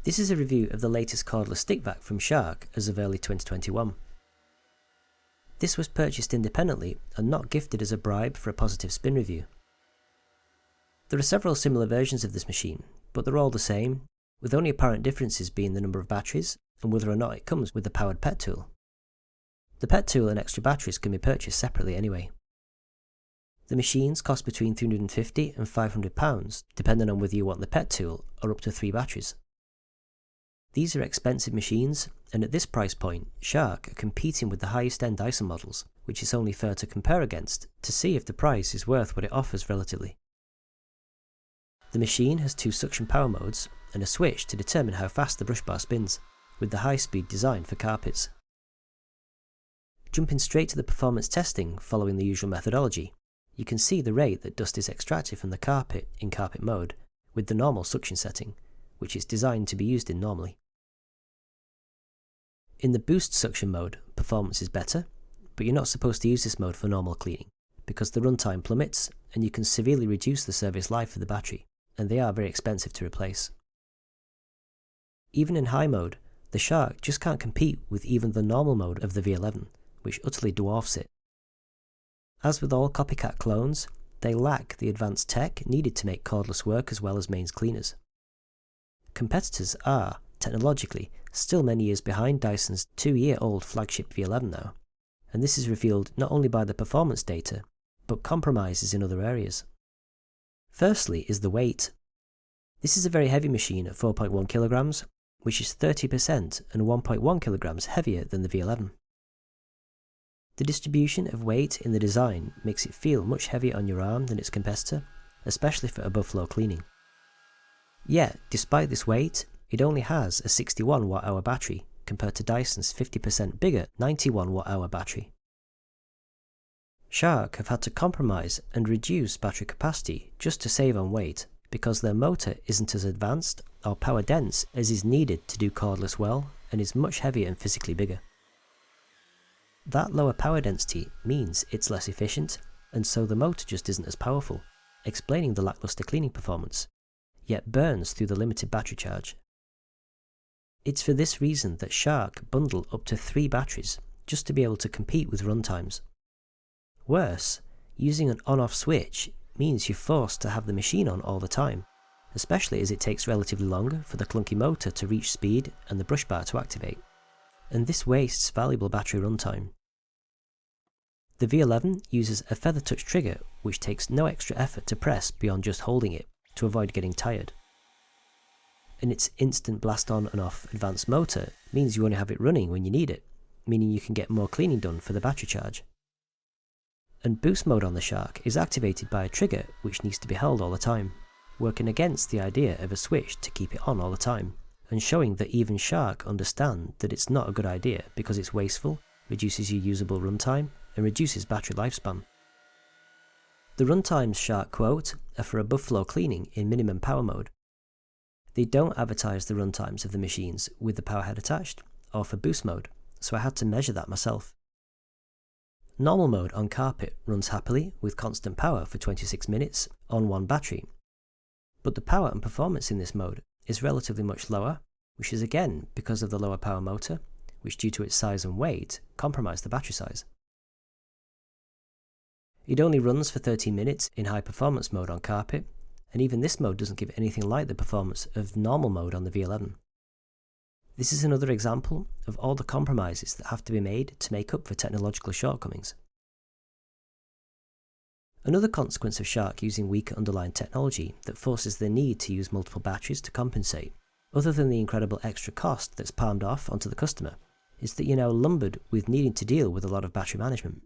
This is a review of the latest cordless stick vac from Shark as of early 2021. This was purchased independently and not gifted as a bribe for a positive spin review. There are several similar versions of this machine, but they're all the same, with only apparent differences being the number of batteries and whether or not it comes with the powered pet tool. The pet tool and extra batteries can be purchased separately anyway. The machines cost between £350 and £500 depending on whether you want the pet tool or up to 3 batteries. These are expensive machines, and at this price point, Shark are competing with the highest end Dyson models, which is only fair to compare against to see if the price is worth what it offers relatively. The machine has 2 suction power modes and a switch to determine how fast the brush bar spins, with the high speed designed for carpets. Jumping straight to the performance testing following the usual methodology, you can see the rate that dust is extracted from the carpet in carpet mode with the normal suction setting, which is designed to be used in normally. In the boost suction mode, performance is better, but you're not supposed to use this mode for normal cleaning, because the runtime plummets and you can severely reduce the service life of the battery, and they are very expensive to replace. Even in high mode, the Shark just can't compete with even the normal mode of the V11, which utterly dwarfs it. As with all copycat clones, they lack the advanced tech needed to make cordless work as well as mains cleaners. Competitors are, technologically, still many years behind Dyson's 2-year-old flagship V11 now, and this is revealed not only by the performance data, but compromises in other areas. Firstly is the weight. This is a very heavy machine at 4.1 kilograms, which is 30% and 1.1 kilograms heavier than the V11. The distribution of weight in the design makes it feel much heavier on your arm than its competitor, especially for above floor cleaning. Yet, despite this weight, it only has a 61 Wh battery compared to Dyson's 50% bigger 91 Wh battery. Shark have had to compromise and reduce battery capacity just to save on weight because their motor isn't as advanced or power dense as is needed to do cordless well and is much heavier and physically bigger. That lower power density means it's less efficient, and so the motor just isn't as powerful, explaining the lackluster cleaning performance, yet burns through the limited battery charge. It's for this reason that Shark bundle up to 3 batteries just to be able to compete with Runtimes. Worse, using an on-off switch means you're forced to have the machine on all the time, especially as it takes relatively longer for the clunky motor to reach speed and the brush bar to activate, and this wastes valuable battery runtime. The V11 uses a feather touch trigger which takes no extra effort to press beyond just holding it to avoid getting tired. And its instant blast on and off advanced motor means you only have it running when you need it, meaning you can get more cleaning done for the battery charge. And boost mode on the Shark is activated by a trigger which needs to be held all the time, working against the idea of a switch to keep it on all the time, and showing that even Shark understand that it's not a good idea because it's wasteful, reduces your usable runtime, and reduces battery lifespan. The Runtimes Shark quote are for above floor cleaning in minimum power mode. They don't advertise the runtimes of the machines with the power head attached, or for boost mode, so I had to measure that myself. Normal mode on carpet runs happily with constant power for 26 minutes on 1 battery, but the power and performance in this mode is relatively much lower, which is again because of the lower power motor, which due to its size and weight compromised the battery size. It only runs for 13 minutes in high performance mode on carpet, and even this mode doesn't give anything like the performance of normal mode on the V11. This is another example of all the compromises that have to be made to make up for technological shortcomings. Another consequence of Shark using weaker underlying technology that forces the need to use multiple batteries to compensate, other than the incredible extra cost that's palmed off onto the customer, is that you're now lumbered with needing to deal with a lot of battery management.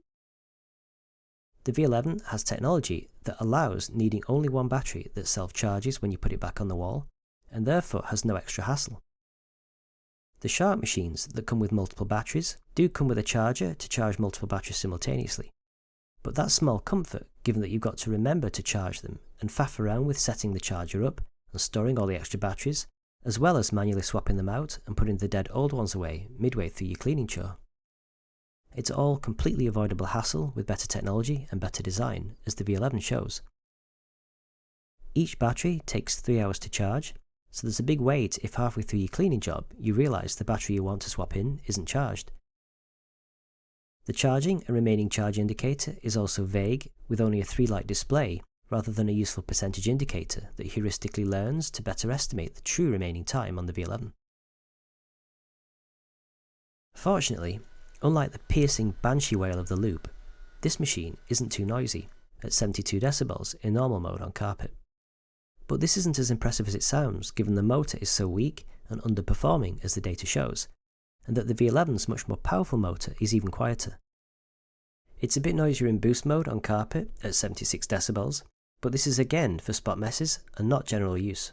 The V11 has technology that allows needing only 1 battery that self-charges when you put it back on the wall, and therefore has no extra hassle. The Shark machines that come with multiple batteries do come with a charger to charge multiple batteries simultaneously, but that's small comfort given that you've got to remember to charge them and faff around with setting the charger up and storing all the extra batteries, as well as manually swapping them out and putting the dead old ones away midway through your cleaning chore. It's all completely avoidable hassle with better technology and better design, as the V11 shows. Each battery takes 3 hours to charge, so there's a big wait if halfway through your cleaning job you realise the battery you want to swap in isn't charged. The charging and remaining charge indicator is also vague, with only a 3-light display rather than a useful percentage indicator that heuristically learns to better estimate the true remaining time on the V11. Fortunately, unlike the piercing banshee wail of the loop, this machine isn't too noisy, at 72 decibels in normal mode on carpet. But this isn't as impressive as it sounds, given the motor is so weak and underperforming as the data shows, and that the V11's much more powerful motor is even quieter. It's a bit noisier in boost mode on carpet at 76 decibels, but this is again for spot messes and not general use.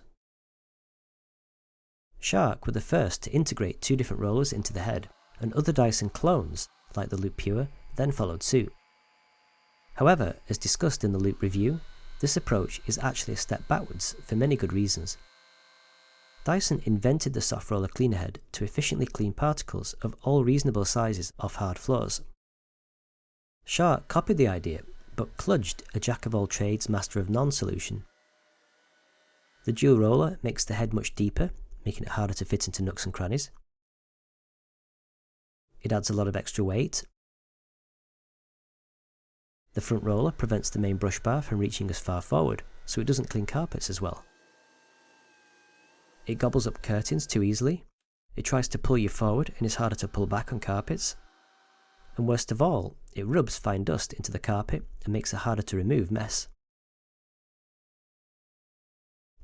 Shark were the first to integrate 2 different rollers into the head, and other Dyson clones, like the Loop Pure, then followed suit. However, as discussed in the Loop review, this approach is actually a step backwards for many good reasons. Dyson invented the soft roller cleaner head to efficiently clean particles of all reasonable sizes off hard floors. Shark copied the idea, but kludged a jack-of-all-trades master-of-none solution. The dual roller makes the head much deeper, making it harder to fit into nooks and crannies. It adds a lot of extra weight. The front roller prevents the main brush bar from reaching as far forward, so it doesn't clean carpets as well. It gobbles up curtains too easily. It tries to pull you forward and is harder to pull back on carpets. And worst of all, it rubs fine dust into the carpet and makes a harder to remove mess.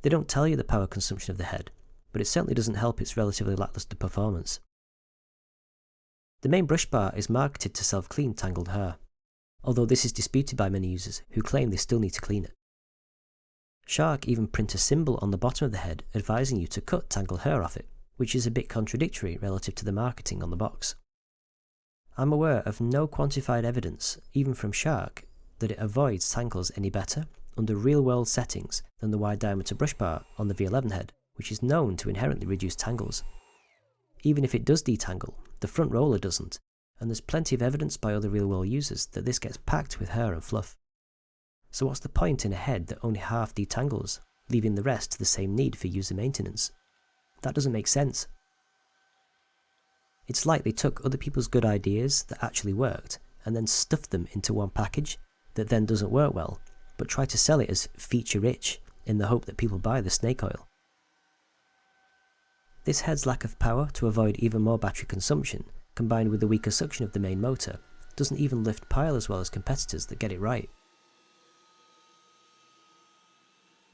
They don't tell you the power consumption of the head, but it certainly doesn't help its relatively lackluster performance. The main brush bar is marketed to self-clean tangled hair, although this is disputed by many users who claim they still need to clean it. Shark even print a symbol on the bottom of the head advising you to cut tangled hair off it, which is a bit contradictory relative to the marketing on the box. I'm aware of no quantified evidence, even from Shark, that it avoids tangles any better under real-world settings than the wide-diameter brush bar on the V11 head, which is known to inherently reduce tangles. Even if it does detangle, the front roller doesn't, and there's plenty of evidence by other real-world users that this gets packed with hair and fluff. So what's the point in a head that only half detangles, leaving the rest to the same need for user maintenance? That doesn't make sense. It's like they took other people's good ideas that actually worked and then stuffed them into one package that then doesn't work well, but try to sell it as feature-rich in the hope that people buy the snake oil. This head's lack of power to avoid even more battery consumption, combined with the weaker suction of the main motor, doesn't even lift pile as well as competitors that get it right.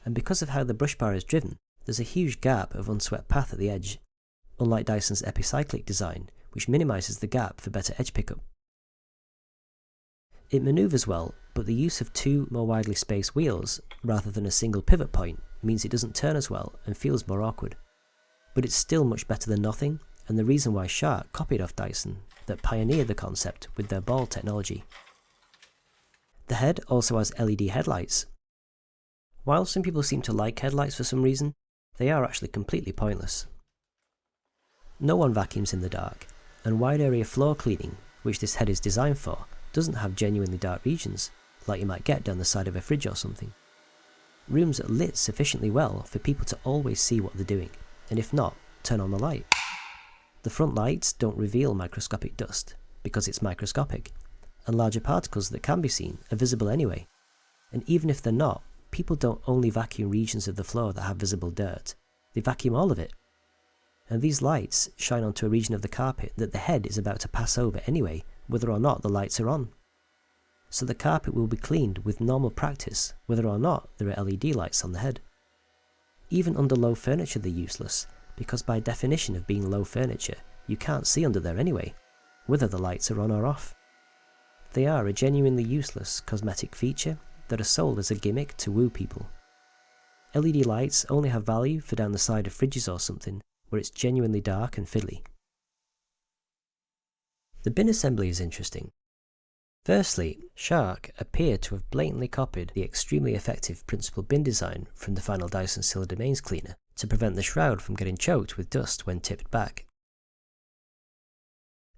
And because of how the brush bar is driven, there's a huge gap of unswept path at the edge, unlike Dyson's epicyclic design, which minimises the gap for better edge pickup. It manoeuvres well, but the use of 2 more widely spaced wheels, rather than a single pivot point, means it doesn't turn as well and feels more awkward. But it's still much better than nothing, and the reason why Shark copied off Dyson, that pioneered the concept with their ball technology. The head also has LED headlights. While some people seem to like headlights for some reason, they are actually completely pointless. No one vacuums in the dark, and wide area floor cleaning, which this head is designed for, doesn't have genuinely dark regions, like you might get down the side of a fridge or something. Rooms are lit sufficiently well for people to always see what they're doing, and if not, turn on the light. The front lights don't reveal microscopic dust, because it's microscopic, and larger particles that can be seen are visible anyway. And even if they're not, people don't only vacuum regions of the floor that have visible dirt, they vacuum all of it. And these lights shine onto a region of the carpet that the head is about to pass over anyway, whether or not the lights are on. So the carpet will be cleaned with normal practice, whether or not there are LED lights on the head. Even under low furniture they're useless, because by definition of being low furniture, you can't see under there anyway, whether the lights are on or off. They are a genuinely useless cosmetic feature that are sold as a gimmick to woo people. LED lights only have value for down the side of fridges or something, where it's genuinely dark and fiddly. The bin assembly is interesting. Firstly, Shark appear to have blatantly copied the extremely effective principal bin design from the final Dyson cylinder mains cleaner to prevent the shroud from getting choked with dust when tipped back.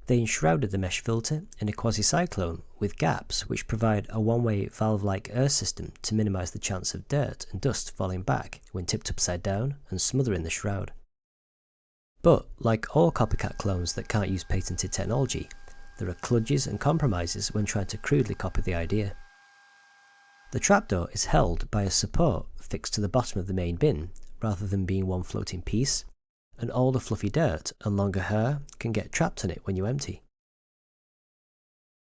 They enshrouded the mesh filter in a quasi-cyclone with gaps which provide a one-way valve-like air system to minimise the chance of dirt and dust falling back when tipped upside down and smothering the shroud. But, like all copycat clones that can't use patented technology, there are kludges and compromises when trying to crudely copy the idea. The trapdoor is held by a support fixed to the bottom of the main bin, rather than being one floating piece, and all the fluffy dirt and longer hair can get trapped on it when you empty.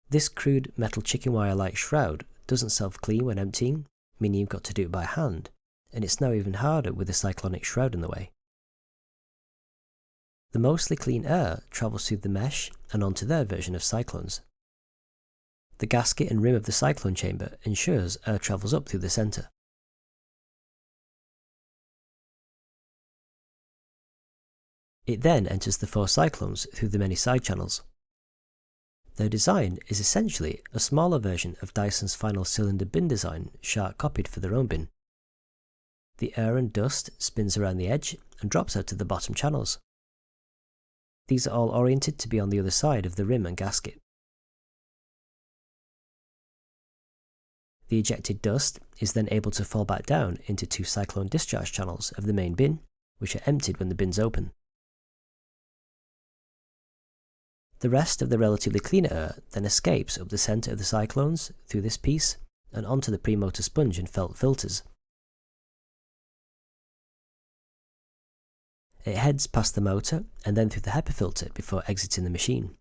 This crude metal chicken wire-like shroud doesn't self-clean when emptying, meaning you've got to do it by hand, and it's now even harder with the cyclonic shroud in the way. The mostly clean air travels through the mesh and onto their version of Cyclones. The gasket and rim of the cyclone chamber ensures air travels up through the centre. It then enters the 4 cyclones through the many side channels. Their design is essentially a smaller version of Dyson's final cylinder bin design Shark copied for their own bin. The air and dust spins around the edge and drops out to the bottom channels. These are all oriented to be on the other side of the rim and gasket. The ejected dust is then able to fall back down into 2 cyclone discharge channels of the main bin, which are emptied when the bin's open. The rest of the relatively clean air then escapes up the centre of the cyclones through this piece and onto the pre-motor sponge and felt filters. It heads past the motor and then through the HEPA filter before exiting the machine.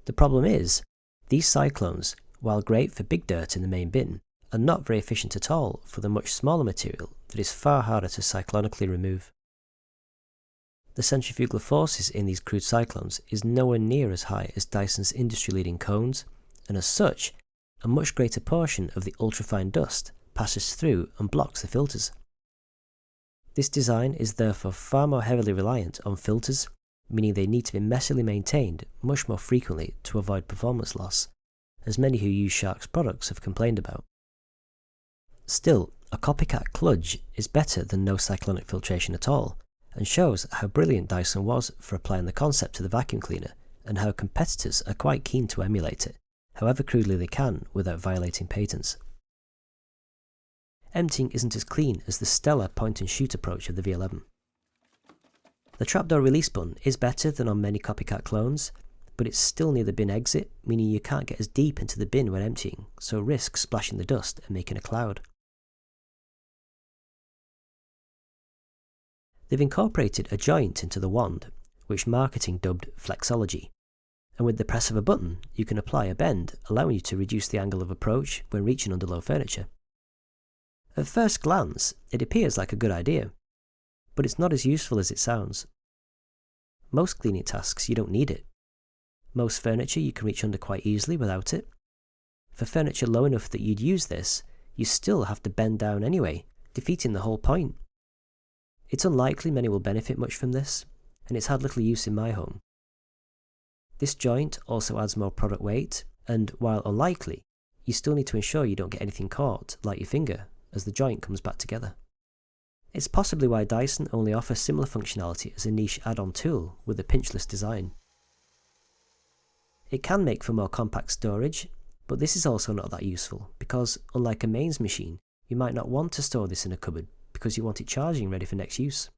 The problem is, these cyclones, while great for big dirt in the main bin, are not very efficient at all for the much smaller material that is far harder to cyclonically remove. The centrifugal forces in these crude cyclones is nowhere near as high as Dyson's industry-leading cones, and as such, a much greater portion of the ultrafine dust passes through and blocks the filters. This design is therefore far more heavily reliant on filters, meaning they need to be messily maintained much more frequently to avoid performance loss, as many who use Shark's products have complained about. Still, a copycat kludge is better than no cyclonic filtration at all, and shows how brilliant Dyson was for applying the concept to the vacuum cleaner, and how competitors are quite keen to emulate it, however crudely they can without violating patents. Emptying isn't as clean as the stellar point-and-shoot approach of the V11. The trapdoor release button is better than on many copycat clones, but it's still near the bin exit, meaning you can't get as deep into the bin when emptying, so risk splashing the dust and making a cloud. They've incorporated a joint into the wand, which marketing dubbed Flexology, and with the press of a button you can apply a bend, allowing you to reduce the angle of approach when reaching under low furniture. At first glance, it appears like a good idea, but it's not as useful as it sounds. Most cleaning tasks you don't need it. Most furniture you can reach under quite easily without it. For furniture low enough that you'd use this, you still have to bend down anyway, defeating the whole point. It's unlikely many will benefit much from this, and it's had little use in my home. This joint also adds more product weight, and while unlikely, you still need to ensure you don't get anything caught, like your finger, as the joint comes back together. It's possibly why Dyson only offers similar functionality as a niche add-on tool with a pinchless design. It can make for more compact storage, but this is also not that useful because, unlike a mains machine, you might not want to store this in a cupboard because you want it charging ready for next use.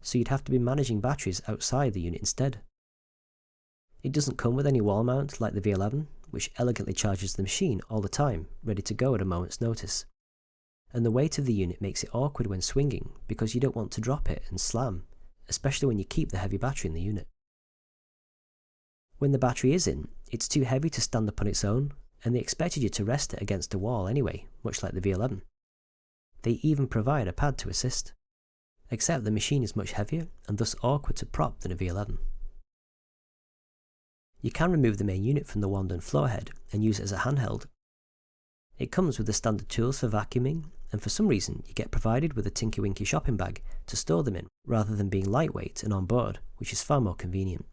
So you'd have to be managing batteries outside the unit instead. It doesn't come with any wall mount like the V11, which elegantly charges the machine all the time, ready to go at a moment's notice. And the weight of the unit makes it awkward when swinging because you don't want to drop it and slam, especially when you keep the heavy battery in the unit. When the battery is in, it's too heavy to stand up on its own, and they expected you to rest it against a wall anyway, much like the V11. They even provide a pad to assist, except the machine is much heavier and thus awkward to prop than a V11. You can remove the main unit from the wand and floor head and use it as a handheld. It comes with the standard tools for vacuuming, and for some reason you get provided with a Tinky Winky shopping bag to store them in, rather than being lightweight and on board, which is far more convenient.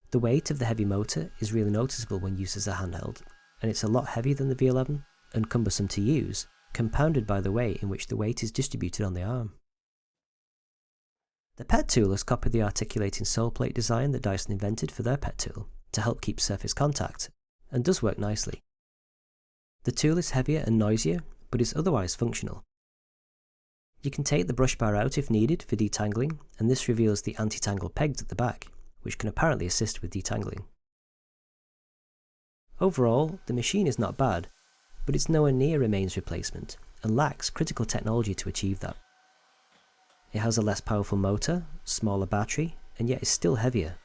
The weight of the heavy motor is really noticeable when used as a handheld, and it's a lot heavier than the V11 and cumbersome to use, compounded by the way in which the weight is distributed on the arm. The pet tool has copied the articulating sole plate design that Dyson invented for their pet tool to help keep surface contact, and does work nicely. The tool is heavier and noisier, but is otherwise functional. You can take the brush bar out if needed for detangling, and this reveals the anti-tangle pegs at the back, which can apparently assist with detangling. Overall, the machine is not bad, but it's nowhere near a mains replacement, and lacks critical technology to achieve that. It has a less powerful motor, smaller battery, and yet is still heavier.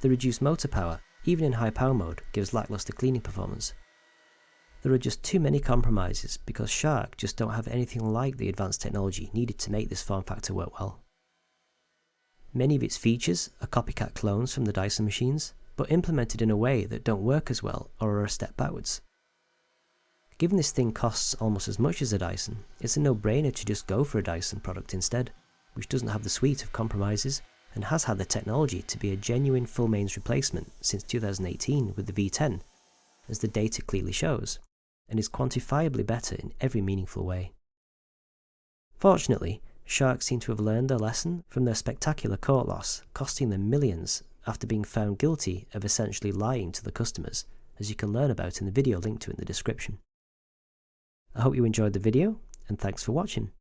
The reduced motor power, even in high power mode, gives lackluster cleaning performance. There are just too many compromises because Shark just don't have anything like the advanced technology needed to make this form factor work well. Many of its features are copycat clones from the Dyson machines, but implemented in a way that don't work as well or are a step backwards. Given this thing costs almost as much as a Dyson, it's a no-brainer to just go for a Dyson product instead, which doesn't have the suite of compromises and has had the technology to be a genuine full mains replacement since 2018 with the V10, as the data clearly shows, and is quantifiably better in every meaningful way. Fortunately, Shark seem to have learned their lesson from their spectacular court loss, costing them millions after being found guilty of essentially lying to the customers, as you can learn about in the video linked to in the description. I hope you enjoyed the video, and thanks for watching.